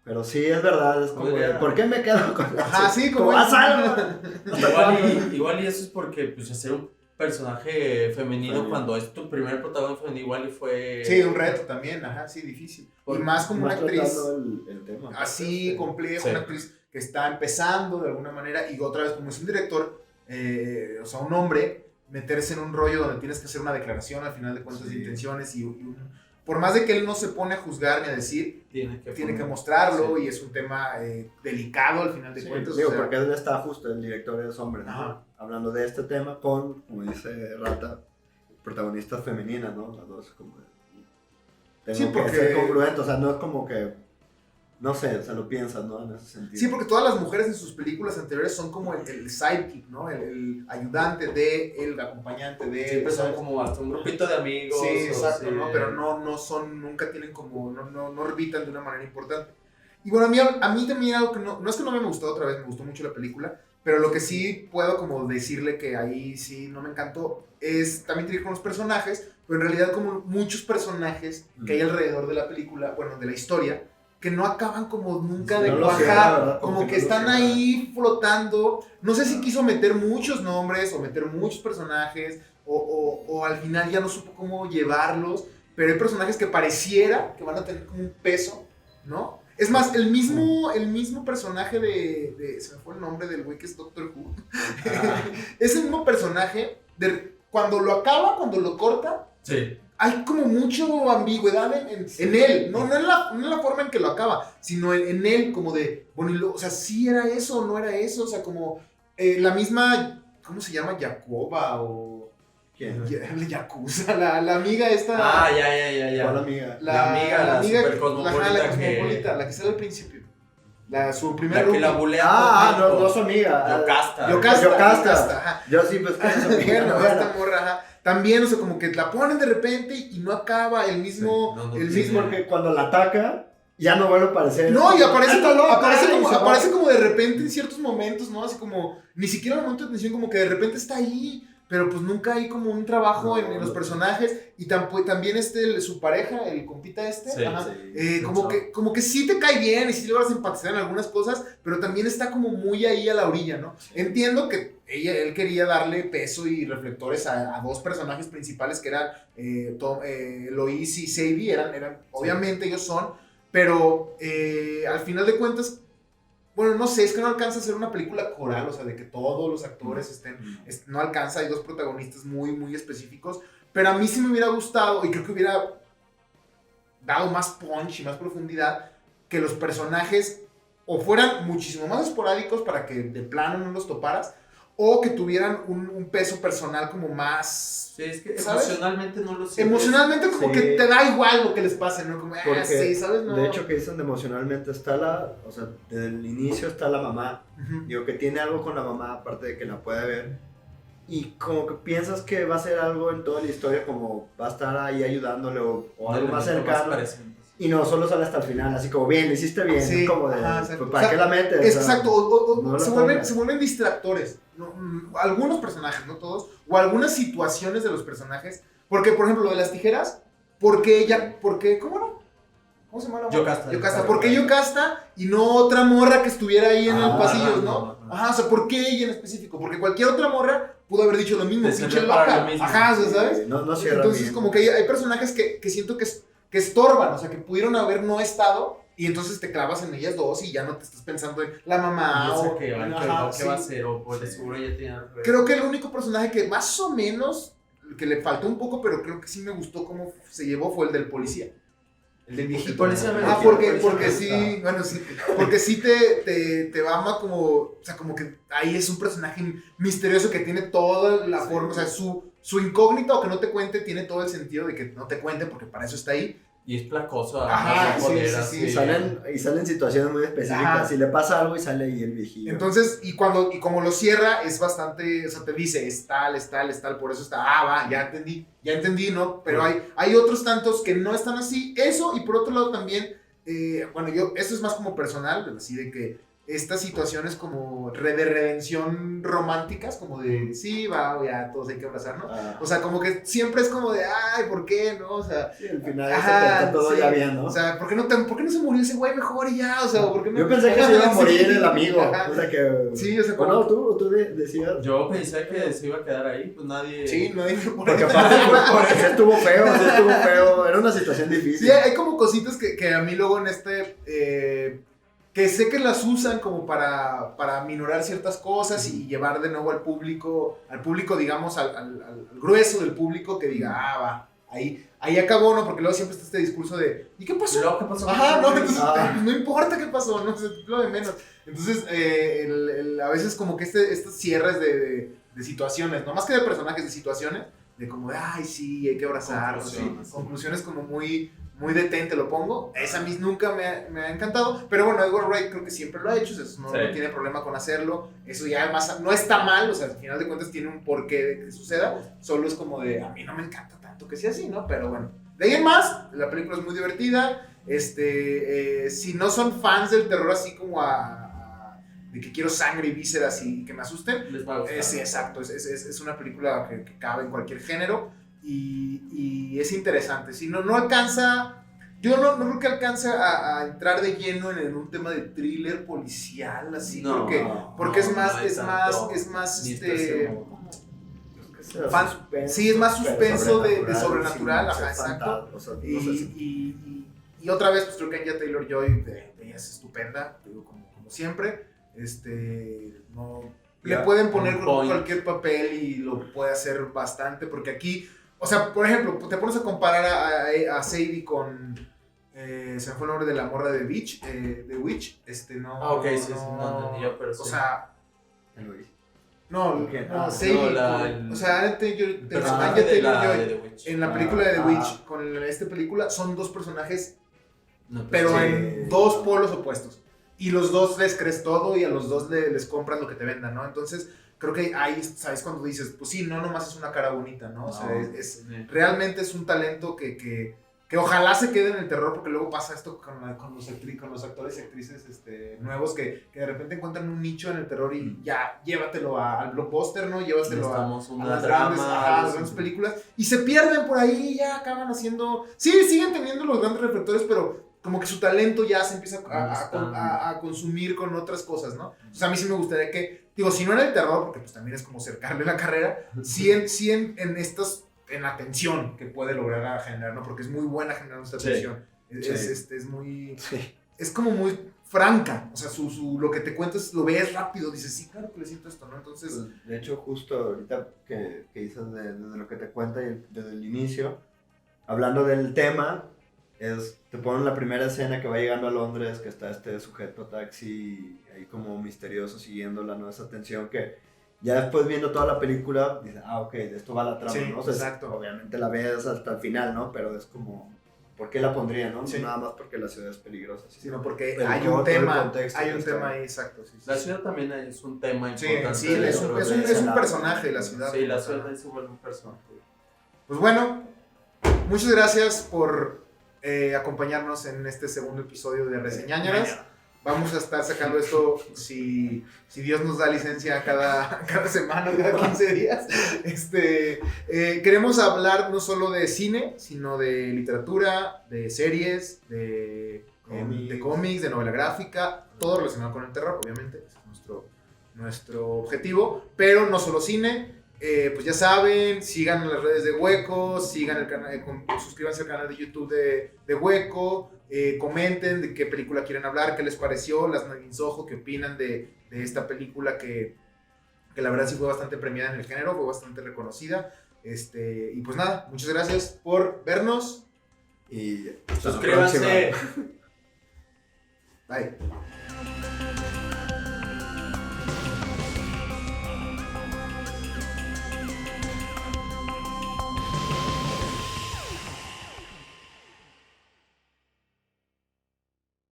Pero sí, es verdad, es como, ¿por qué me quedo con eso? Ajá, sí, como haz algo. Igual y eso es porque, pues, hacer un personaje femenino cuando es tu primer protagonista igual y fue... Sí, un reto también, sí, difícil. Y más como una actriz el tema, así complejo, una actriz que está empezando de alguna manera, y otra vez como es un director, o sea, un hombre, meterse en un rollo donde tienes que hacer una declaración al final de cuentas de intenciones y por más de que él no se pone a juzgar ni a decir, tiene que mostrarlo y es un tema delicado al final de cuentas. Digo, porque él está justo, el director es hombre, ¿no? Hablando de este tema con, como dice Rata, protagonistas femeninas, ¿no? Las dos como tengo que ser congruente, o sea, no es como que no sé, o sea, lo piensas, ¿no? En ese sentido. Sí, porque todas las mujeres en sus películas anteriores son como el sidekick, ¿no? El ayudante de, el acompañante de... Siempre son como hasta un grupito de amigos. Sí, exacto, ¿no? Pero no son, nunca tienen como, no orbitan de una manera importante. Y bueno, a mí también algo que no es que no me gustó otra vez, me gustó mucho la película, pero lo que sí puedo como decirle que ahí sí no me encantó es también tiene con los personajes, pero en realidad como muchos personajes que hay alrededor de la película, bueno, de la historia, que no acaban como nunca de cuajar, como que están ahí flotando. No sé si quiso meter muchos nombres o meter muchos personajes o al final ya no supo cómo llevarlos, pero hay personajes que pareciera que van a tener como un peso, ¿no? Es más, el mismo personaje se me fue el nombre del güey que es Doctor Who. Ese mismo personaje, cuando lo acaba, cuando lo corta, sí, hay como mucho ambigüedad en él, no en la forma en que lo acaba, sino en él, como de, bueno, o sea, sí era eso o no era eso, o sea, como la misma, ¿cómo se llama? Jacoba o ¿Quién? El Yakuza, la amiga esta. Ah, ya. ¿Cuál amiga? La amiga, la super cosmopolita, la cosmopolita, la que sale al principio. Su primera la que la bulea. No su amiga. Yocasta. Ajá. Yo sí, pues, que es su amiga. Bueno, esta morra, ajá. También, o sea, como que la ponen de repente y no acaba el mismo. Sí. El mismo que cuando la ataca, ya no vuelve a aparecer. No, y aparece aparece como de repente en ciertos momentos, ¿no? Así como, ni siquiera en el momento de tensión, como que de repente está ahí. Pero pues nunca hay como un trabajo en los personajes. Y también su pareja, el compita Sí, ajá, sí, como que sí te cae bien y sí logras empatizar en algunas cosas, pero también está como muy ahí a la orilla, ¿no? Entiendo que él quería darle peso y reflectores a dos personajes principales que eran Lois y Sadie, obviamente ellos son, pero al final de cuentas, bueno, no sé, es que no alcanza a ser una película coral, o sea, de que todos los actores no alcanza, hay dos protagonistas muy, muy específicos, pero a mí sí me hubiera gustado, y creo que hubiera dado más punch y más profundidad, que los personajes o fueran muchísimo más esporádicos para que de plano no los toparas, o que tuvieran un peso personal como más... Sí, es que ¿sabes? Emocionalmente no lo sientes. Emocionalmente como que te da igual lo que les pase, ¿no? Como, sí, ¿sabes? No. De hecho, que dicen de emocionalmente está o sea, desde el inicio está la mamá. Uh-huh. Digo, que tiene algo con la mamá, aparte de que la puede ver. Y como que piensas que va a ser algo en toda la historia, como va a estar ahí ayudándole o algo más cercano. Y no, solo sale hasta el final, así como, bien, lo hiciste bien. Sí, como de, pues, ¿para qué la metes? Exacto, no se vuelven distractores. No, algunos personajes, no todos, o algunas situaciones de los personajes. Porque, por ejemplo, lo de las tijeras, ¿por qué, cómo no? ¿Cómo se llama la morra? Yocasta. ¿Por qué Yocasta y no otra morra que estuviera ahí en el pasillo, no? Ajá, o sea, ¿por qué ella en específico? Porque cualquier otra morra pudo haber dicho lo mismo, pinche loca. Ajá, ¿sabes? No cierra entonces, bien. como que hay personajes que siento que estorban, o sea, que pudieron haber no estado, y entonces te clavas en ellas dos y ya no te estás pensando en la mamá o qué va a hacer, o pues de seguro ya tiene. Creo que el único personaje que más o menos, que le faltó un poco, pero creo que sí me gustó cómo se llevó, fue el del policía. El del viejito. El policía porque sí, bueno, sí, porque sí te va como, o sea, como que ahí es un personaje misterioso que tiene toda la forma, o sea, su incógnita o que no te cuente tiene todo el sentido de que no te cuente porque para eso está ahí. Y es placoso. Ajá, sí. Y salen situaciones muy específicas. Ajá. Si le pasa algo y sale ahí el viejillo. Entonces, y como lo cierra, es bastante, o sea, te dice, es tal, por eso está, ya entendí, ¿no? Pero hay otros tantos que no están así. Eso, y por otro lado también, esto es más como personal, así de que estas situaciones como de redención románticas, como de, sí, ya todos hay que abrazarnos. O sea, como que siempre es como de, ay, ¿por qué, no? O sea, sí, al final está todo ya bien, ¿no? O sea, ¿por qué no se murió ese güey mejor y ya? O sea, ¿por qué no? Yo pensé que se iba a morir el amigo. O sea, que... Sí, o sea, como... tú decías... Yo pensé que se iba a quedar ahí, pues nadie... Sí, nadie fue por porque aparte, sí estuvo feo. Era una situación difícil. Sí, hay como cositas que a mí luego en que sé que las usan como para minorar ciertas cosas y llevar de nuevo al público, digamos, al grueso del público que diga, va, ahí acabó, ¿no? Porque luego siempre está este discurso de, ¿y qué pasó? ¿Qué pasó? Ajá, no, entonces, no importa qué pasó, no, lo de menos. Entonces, a veces como que estos cierres de situaciones, no más que de personajes, de situaciones, de como de, ay, sí, hay que abrazar, conclusiones como muy detente lo pongo. Esa a mí nunca me ha encantado, pero bueno, Edgar Wright creo que siempre lo ha hecho, eso no tiene problema con hacerlo, eso ya además no está mal, o sea, al final de cuentas tiene un porqué de que suceda, solo es como de, a mí no me encanta tanto que sea así, ¿no? Pero bueno, de ahí en más, la película es muy divertida, si no son fans del terror así como de que quiero sangre y vísceras y que me asusten, les va a gustar. Sí, exacto, es una película que cabe en cualquier género. Y es interesante. Si no alcanza, yo no creo que alcance a entrar de lleno en un tema de thriller policial, así, porque es más sí, es más suspenso de sobrenatural, ajá, exacto. Y otra vez, pues creo que Anya Taylor-Joy ella es estupenda, digo, como siempre, le pueden poner cualquier papel y lo puede hacer bastante, porque aquí, o sea, por ejemplo, te pones a comparar a Sadie con, se me fue el nombre de la morra de Witch, no. Ok, no entendí yo, pero sí. O sea, No, ¿Qué? no, Sadie. O sea, Anya Taylor-Joy. En la película de The Witch, con esta película, son dos personajes, pero en dos polos opuestos. Y los dos les crees todo y a los dos les compras lo que te vendan, ¿no? Entonces, creo que ahí, ¿sabes? Cuando dices, pues sí, no nomás es una cara bonita, ¿no? O sea, realmente es un talento que ojalá se quede en el terror, porque luego pasa esto con los actores y actrices nuevos que de repente encuentran un nicho en el terror y ya, llévatelo al blockbuster, ¿no? Llévatelo a las grandes películas y se pierden por ahí y ya acaban haciendo... Sí, siguen teniendo los grandes reflectores, pero como que su talento ya se empieza a consumir con otras cosas, ¿no? O sea, a mí sí me gustaría que, digo, si no en el terror, porque pues también es como cercarle la carrera, sí en la tensión que puede lograr generar, ¿no? Porque es muy buena generando esta tensión. Es muy... Sí. Es como muy franca. O sea, lo que te cuentas lo ves rápido. Dices, sí, claro que le siento esto, ¿no? Entonces... Pues, de hecho, justo ahorita que dices desde lo que te cuenta y desde el inicio, hablando del tema, te ponen la primera escena que va llegando a Londres, que está este sujeto taxi ahí como misterioso siguiéndola, ¿no? Esa tensión que... Ya después viendo toda la película, dices, ok, de esto va la trama, sí, ¿no? O sea, exacto. Obviamente la ves hasta el final, ¿no? Pero es como, ¿por qué la pondría, no? Sí. Nada más porque la ciudad es peligrosa. Sino porque pero hay un tema ahí, exacto. Sí, la ciudad también es un tema importante. Sí, es un personaje la ciudad. Sí, la ciudad se vuelve un personaje. Pues bueno, muchas gracias por acompañarnos en este segundo episodio de Reseñáñaras. Vamos a estar sacando esto, si Dios nos da licencia, cada semana, cada 15 días. Queremos hablar no solo de cine, sino de literatura, de series, de cómics, de novela gráfica, todo relacionado con el terror, obviamente. Ese es nuestro objetivo. Pero no solo cine. Pues ya saben, sigan las redes de Hueco, sigan el canal, suscríbanse al canal de YouTube de Hueco, comenten de qué película quieren hablar, qué les pareció, las Naguinsojo, qué opinan de esta película que la verdad sí fue bastante premiada en el género, fue bastante reconocida. Y pues nada, muchas gracias por vernos. Y suscríbanse. Bye.